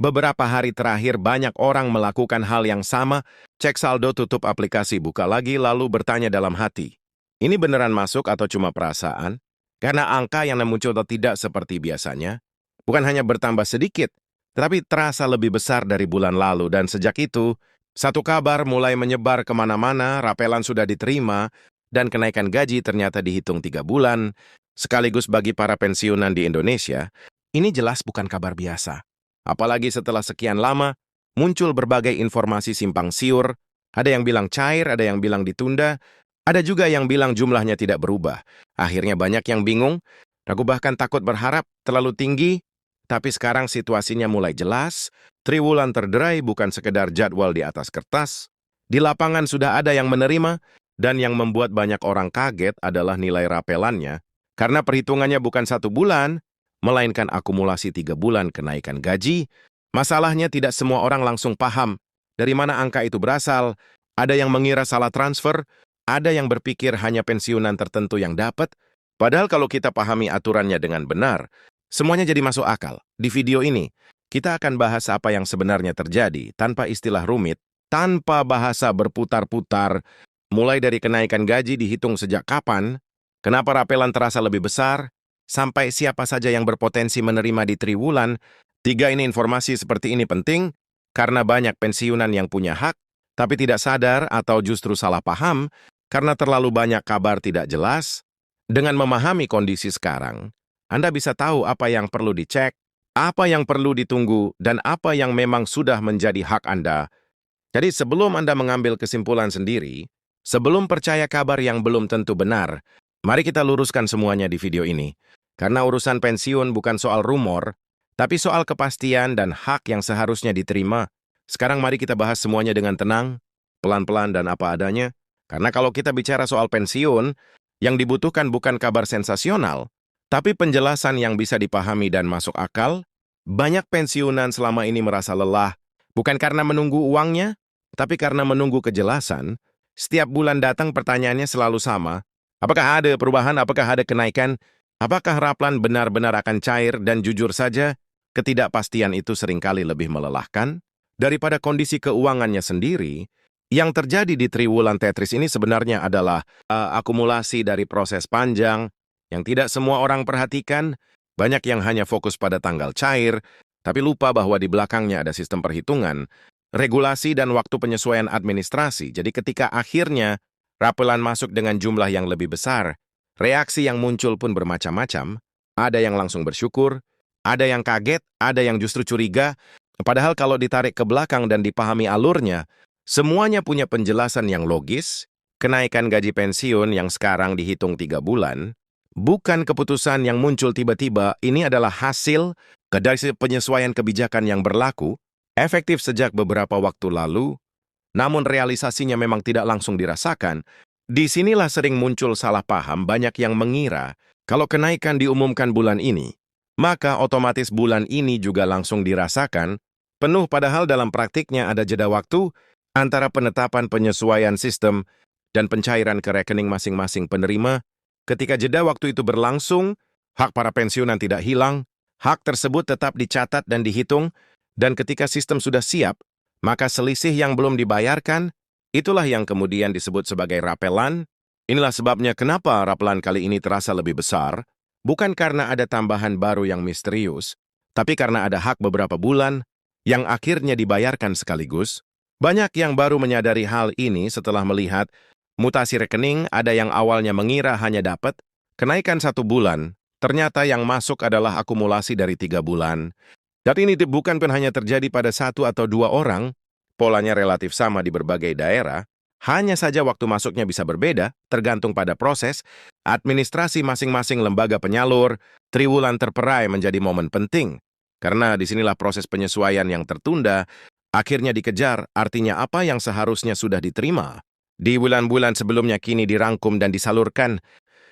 Beberapa hari terakhir banyak orang melakukan hal yang sama, cek saldo, tutup aplikasi, buka lagi, lalu bertanya dalam hati. Ini beneran masuk atau cuma perasaan? Karena angka yang muncul tidak seperti biasanya. Bukan hanya bertambah sedikit, tetapi terasa lebih besar dari bulan lalu. Dan sejak itu, satu kabar mulai menyebar kemana-mana, rapelan sudah diterima, dan kenaikan gaji ternyata dihitung 3 bulan. Sekaligus bagi para pensiunan di Indonesia, ini jelas bukan kabar biasa. Apalagi setelah sekian lama, muncul berbagai informasi simpang siur, ada yang bilang cair, ada yang bilang ditunda, ada juga yang bilang jumlahnya tidak berubah. Akhirnya banyak yang bingung, aku bahkan takut berharap terlalu tinggi, tapi sekarang situasinya mulai jelas, triwulan terderai bukan sekedar jadwal di atas kertas, di lapangan sudah ada yang menerima, dan yang membuat banyak orang kaget adalah nilai rapelannya, karena perhitungannya bukan 1 bulan, melainkan akumulasi 3 bulan kenaikan gaji. Masalahnya tidak semua orang langsung paham dari mana angka itu berasal. Ada yang mengira salah transfer, ada yang berpikir hanya pensiunan tertentu yang dapat. Padahal kalau kita pahami aturannya dengan benar, semuanya jadi masuk akal. Di video ini, kita akan bahas apa yang sebenarnya terjadi tanpa istilah rumit, tanpa bahasa berputar-putar, mulai dari kenaikan gaji dihitung sejak kapan, kenapa rapelan terasa lebih besar, sampai siapa saja yang berpotensi menerima di triwulan. 3 ini informasi seperti ini penting karena banyak pensiunan yang punya hak, tapi tidak sadar atau justru salah paham karena terlalu banyak kabar tidak jelas. Dengan memahami kondisi sekarang, Anda bisa tahu apa yang perlu dicek, apa yang perlu ditunggu, dan apa yang memang sudah menjadi hak Anda. Jadi sebelum Anda mengambil kesimpulan sendiri, sebelum percaya kabar yang belum tentu benar, mari kita luruskan semuanya di video ini. Karena urusan pensiun bukan soal rumor, tapi soal kepastian dan hak yang seharusnya diterima. Sekarang mari kita bahas semuanya dengan tenang, pelan-pelan dan apa adanya. Karena kalau kita bicara soal pensiun, yang dibutuhkan bukan kabar sensasional, tapi penjelasan yang bisa dipahami dan masuk akal. Banyak pensiunan selama ini merasa lelah, bukan karena menunggu uangnya, tapi karena menunggu kejelasan. Setiap bulan datang pertanyaannya selalu sama. Apakah ada perubahan? Apakah ada kenaikan? Apakah Raplan benar-benar akan cair? Dan jujur saja, ketidakpastian itu seringkali lebih melelahkan daripada kondisi keuangannya sendiri. Yang terjadi di triwulan Tetris ini sebenarnya adalah akumulasi dari proses panjang yang tidak semua orang perhatikan. Banyak yang hanya fokus pada tanggal cair, tapi lupa bahwa di belakangnya ada sistem perhitungan, regulasi dan waktu penyesuaian administrasi. Jadi ketika akhirnya rapelan masuk dengan jumlah yang lebih besar, reaksi yang muncul pun bermacam-macam. Ada yang langsung bersyukur, ada yang kaget, ada yang justru curiga. Padahal kalau ditarik ke belakang dan dipahami alurnya, semuanya punya penjelasan yang logis. Kenaikan gaji pensiun yang sekarang dihitung 3 bulan, bukan keputusan yang muncul tiba-tiba. Ini adalah hasil dari penyesuaian kebijakan yang berlaku, efektif sejak beberapa waktu lalu, namun realisasinya memang tidak langsung dirasakan. Disinilah sering muncul salah paham. Banyak yang mengira kalau kenaikan diumumkan bulan ini, maka otomatis bulan ini juga langsung dirasakan penuh, padahal dalam praktiknya ada jeda waktu antara penetapan penyesuaian sistem dan pencairan ke rekening masing-masing penerima. Ketika jeda waktu itu berlangsung, hak para pensiunan tidak hilang, hak tersebut tetap dicatat dan dihitung, dan ketika sistem sudah siap, maka selisih yang belum dibayarkan, itulah yang kemudian disebut sebagai rapelan. Inilah sebabnya kenapa rapelan kali ini terasa lebih besar, bukan karena ada tambahan baru yang misterius, tapi karena ada hak beberapa bulan yang akhirnya dibayarkan sekaligus. Banyak yang baru menyadari hal ini setelah melihat mutasi rekening. Ada yang awalnya mengira hanya dapat kenaikan 1 bulan, ternyata yang masuk adalah akumulasi dari 3 bulan. Dan ini bukan pun hanya terjadi pada 1 atau 2 orang, polanya relatif sama di berbagai daerah, hanya saja waktu masuknya bisa berbeda, tergantung pada proses, administrasi masing-masing lembaga penyalur. Triwulan terperai menjadi momen penting, karena disinilah proses penyesuaian yang tertunda akhirnya dikejar, artinya apa yang seharusnya sudah diterima di bulan-bulan sebelumnya kini dirangkum dan disalurkan.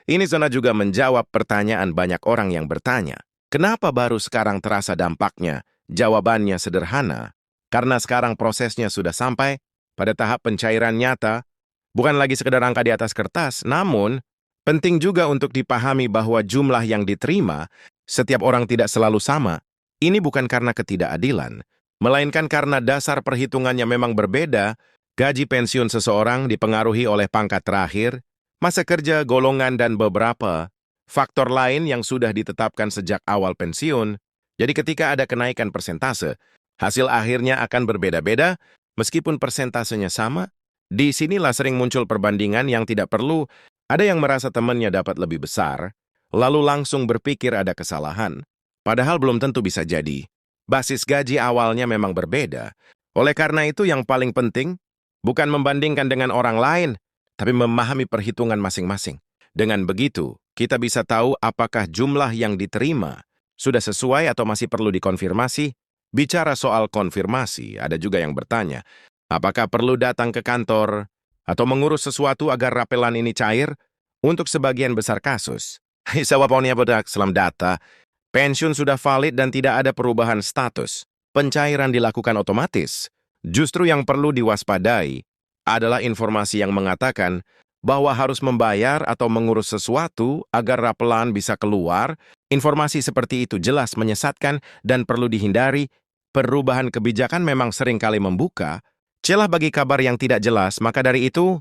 Ini zona juga menjawab pertanyaan banyak orang yang bertanya, kenapa baru sekarang terasa dampaknya? Jawabannya sederhana. Karena sekarang prosesnya sudah sampai pada tahap pencairan nyata, bukan lagi sekedar angka di atas kertas, namun penting juga untuk dipahami bahwa jumlah yang diterima setiap orang tidak selalu sama. Ini bukan karena ketidakadilan, melainkan karena dasar perhitungannya memang berbeda. Gaji pensiun seseorang dipengaruhi oleh pangkat terakhir, masa kerja, golongan, dan beberapa faktor lain yang sudah ditetapkan sejak awal pensiun. Jadi ketika ada kenaikan persentase, hasil akhirnya akan berbeda-beda meskipun persentasenya sama. Di sinilah sering muncul perbandingan yang tidak perlu. Ada yang merasa temannya dapat lebih besar, lalu langsung berpikir ada kesalahan. Padahal belum tentu bisa jadi. Basis gaji awalnya memang berbeda. Oleh karena itu yang paling penting, bukan membandingkan dengan orang lain, tapi memahami perhitungan masing-masing. Dengan begitu, kita bisa tahu apakah jumlah yang diterima sudah sesuai atau masih perlu dikonfirmasi. Bicara soal konfirmasi, ada juga yang bertanya, apakah perlu datang ke kantor atau mengurus sesuatu agar rapelan ini cair? Untuk sebagian besar kasus, jawabannya pada selam data, pensiun sudah valid dan tidak ada perubahan status. Pencairan dilakukan otomatis. Justru yang perlu diwaspadai adalah informasi yang mengatakan bahwa harus membayar atau mengurus sesuatu agar rapelan bisa keluar. Informasi seperti itu jelas menyesatkan dan perlu dihindari. Perubahan kebijakan memang seringkali membuka celah bagi kabar yang tidak jelas, maka dari itu,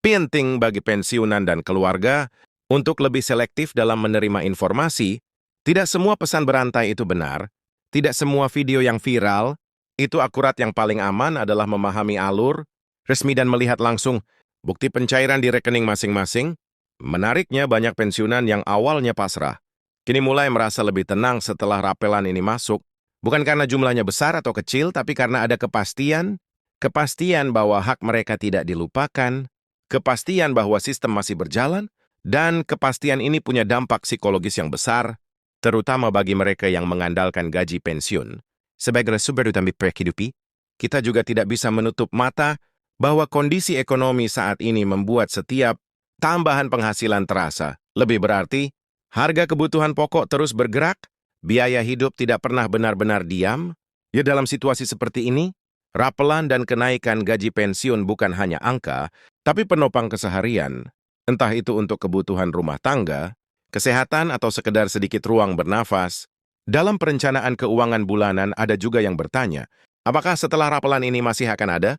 penting bagi pensiunan dan keluarga untuk lebih selektif dalam menerima informasi. Tidak semua pesan berantai itu benar, tidak semua video yang viral itu akurat. Yang paling aman adalah memahami alur resmi dan melihat langsung bukti pencairan di rekening masing-masing. Menariknya, banyak pensiunan yang awalnya pasrah kini mulai merasa lebih tenang setelah rapelan ini masuk, bukan karena jumlahnya besar atau kecil, tapi karena ada kepastian bahwa hak mereka tidak dilupakan, kepastian bahwa sistem masih berjalan, dan kepastian ini punya dampak psikologis yang besar, terutama bagi mereka yang mengandalkan gaji pensiun sebagai sumber utama penghidupan. Kita juga tidak bisa menutup mata bahwa kondisi ekonomi saat ini membuat setiap tambahan penghasilan terasa. Lebih berarti, harga kebutuhan pokok terus bergerak, biaya hidup tidak pernah benar-benar diam. Ya, dalam situasi seperti ini, rapelan dan kenaikan gaji pensiun bukan hanya angka, tapi penopang keseharian. Entah itu untuk kebutuhan rumah tangga, kesehatan, atau sekedar sedikit ruang bernafas. Dalam perencanaan keuangan bulanan ada juga yang bertanya, apakah setelah rapelan ini masih akan ada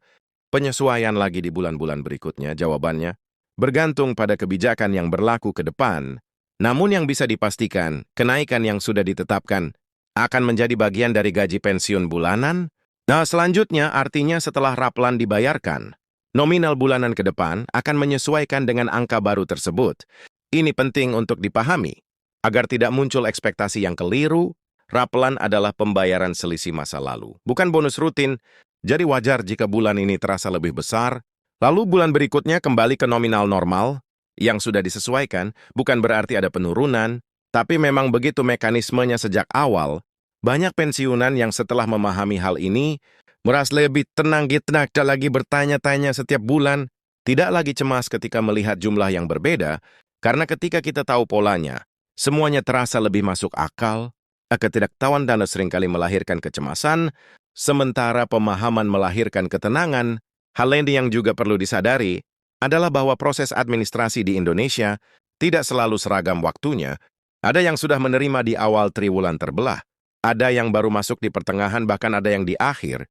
penyesuaian lagi di bulan-bulan berikutnya? Jawabannya bergantung pada kebijakan yang berlaku ke depan. Namun yang bisa dipastikan, kenaikan yang sudah ditetapkan akan menjadi bagian dari gaji pensiun bulanan. Nah, selanjutnya artinya setelah rapelan dibayarkan, nominal bulanan ke depan akan menyesuaikan dengan angka baru tersebut. Ini penting untuk dipahami, agar tidak muncul ekspektasi yang keliru. Rapelan adalah pembayaran selisih masa lalu, bukan bonus rutin. Jadi wajar jika bulan ini terasa lebih besar, lalu bulan berikutnya kembali ke nominal normal yang sudah disesuaikan. Bukan berarti ada penurunan, tapi memang begitu mekanismenya sejak awal. Banyak pensiunan yang setelah memahami hal ini merasa lebih tenang, tidak lagi bertanya-tanya setiap bulan, tidak lagi cemas ketika melihat jumlah yang berbeda, karena ketika kita tahu polanya, semuanya terasa lebih masuk akal. Ketidaktahuan dan seringkali melahirkan kecemasan, sementara pemahaman melahirkan ketenangan. Hal lain yang juga perlu disadari adalah bahwa proses administrasi di Indonesia tidak selalu seragam waktunya. Ada yang sudah menerima di awal triwulan terbelah, ada yang baru masuk di pertengahan, bahkan ada yang di akhir.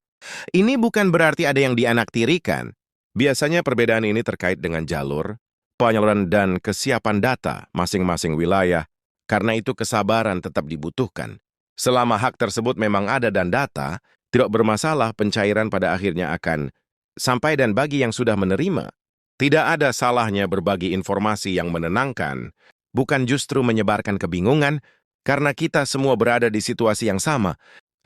Ini bukan berarti ada yang dianaktirikan. Biasanya perbedaan ini terkait dengan jalur, penyaluran, dan kesiapan data masing-masing wilayah. Karena itu kesabaran tetap dibutuhkan. Selama hak tersebut memang ada dan data, tidak bermasalah, pencairan pada akhirnya akan sampai. Dan bagi yang sudah menerima, tidak ada salahnya berbagi informasi yang menenangkan, bukan justru menyebarkan kebingungan, karena kita semua berada di situasi yang sama,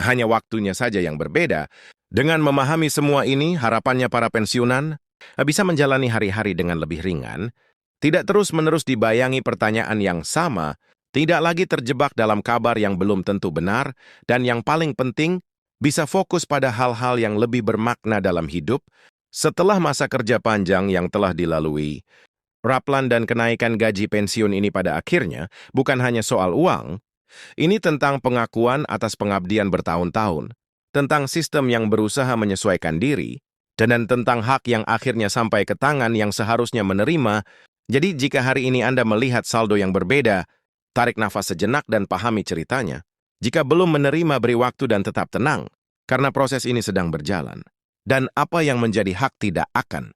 hanya waktunya saja yang berbeda. Dengan memahami semua ini, harapannya para pensiunan bisa menjalani hari-hari dengan lebih ringan, tidak terus-menerus dibayangi pertanyaan yang sama, tidak lagi terjebak dalam kabar yang belum tentu benar, dan yang paling penting, bisa fokus pada hal-hal yang lebih bermakna dalam hidup. Setelah masa kerja panjang yang telah dilalui, rapelan dan kenaikan gaji pensiun ini pada akhirnya bukan hanya soal uang. Ini tentang pengakuan atas pengabdian bertahun-tahun, tentang sistem yang berusaha menyesuaikan diri, dan tentang hak yang akhirnya sampai ke tangan yang seharusnya menerima. Jadi jika hari ini Anda melihat saldo yang berbeda, tarik nafas sejenak dan pahami ceritanya. Jika belum menerima, beri waktu dan tetap tenang. karena proses ini sedang berjalan. Dan apa yang menjadi hak tidak akan